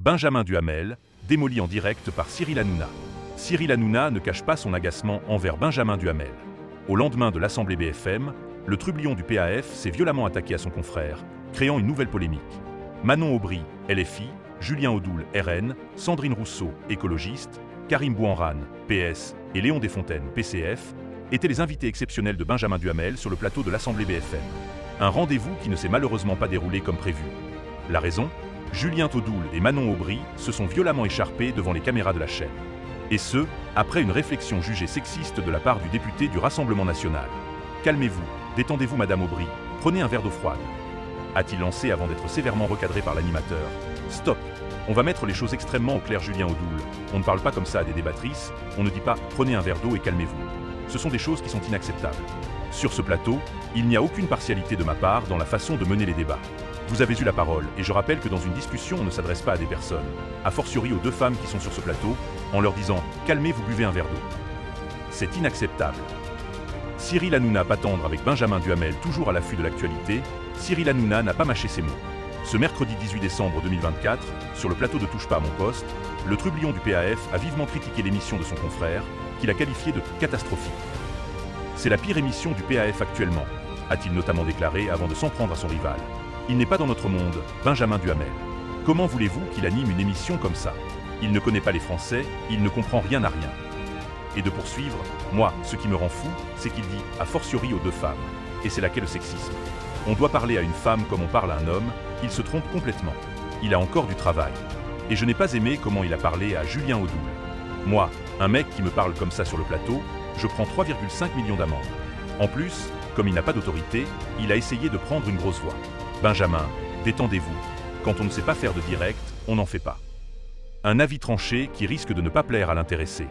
Benjamin Duhamel, démoli en direct par Cyril Hanouna. Cyril Hanouna ne cache pas son agacement envers Benjamin Duhamel. Au lendemain de l'Assemblée BFM, le trublion du PAF s'est violemment attaqué à son confrère, créant une nouvelle polémique. Manon Aubry, LFI, Julien Audoul, RN, Sandrine Rousseau, écologiste, Karim Bouhanran, PS, et Léon Desfontaines, PCF, étaient les invités exceptionnels de Benjamin Duhamel sur le plateau de l'Assemblée BFM. Un rendez-vous qui ne s'est malheureusement pas déroulé comme prévu. La raison ? Julien Audoul et Manon Aubry se sont violemment écharpés devant les caméras de la chaîne. Et ce, après une réflexion jugée sexiste de la part du député du Rassemblement national. « Calmez-vous, détendez-vous Madame Aubry, prenez un verre d'eau froide », a-t-il lancé avant d'être sévèrement recadré par l'animateur. « Stop, on va mettre les choses extrêmement au clair Julien Audoul, on ne parle pas comme ça à des débattrices, on ne dit pas « prenez un verre d'eau et calmez-vous ». Ce sont des choses qui sont inacceptables. Sur ce plateau, il n'y a aucune partialité de ma part dans la façon de mener les débats. Vous avez eu la parole, et je rappelle que dans une discussion, on ne s'adresse pas à des personnes, a fortiori aux deux femmes qui sont sur ce plateau, en leur disant « calmez, vous buvez un verre d'eau ». C'est inacceptable. Cyril Hanouna pas tendre avec Benjamin Duhamel toujours à l'affût de l'actualité, Cyril Hanouna n'a pas mâché ses mots. Ce mercredi 18 décembre 2024, sur le plateau de Touche pas à mon poste, le trublion du PAF a vivement critiqué l'émission de son confrère, qu'il a qualifiée de catastrophique. C'est la pire émission du PAF actuellement, a-t-il notamment déclaré avant de s'en prendre à son rival. Il n'est pas dans notre monde, Benjamin Duhamel. Comment voulez-vous qu'il anime une émission comme ça? Il ne connaît pas les Français, il ne comprend rien à rien. Et de poursuivre, moi, ce qui me rend fou, c'est qu'il dit, a fortiori aux deux femmes. Et c'est là qu'est le sexisme. On doit parler à une femme comme on parle à un homme, il se trompe complètement. Il a encore du travail. Et je n'ai pas aimé comment il a parlé à Julien Audoul. Moi, un mec qui me parle comme ça sur le plateau, je prends 3,5 millions d'amende. En plus, comme il n'a pas d'autorité, il a essayé de prendre une grosse voix. Benjamin, détendez-vous. Quand on ne sait pas faire de direct, on n'en fait pas. Un avis tranché qui risque de ne pas plaire à l'intéressé.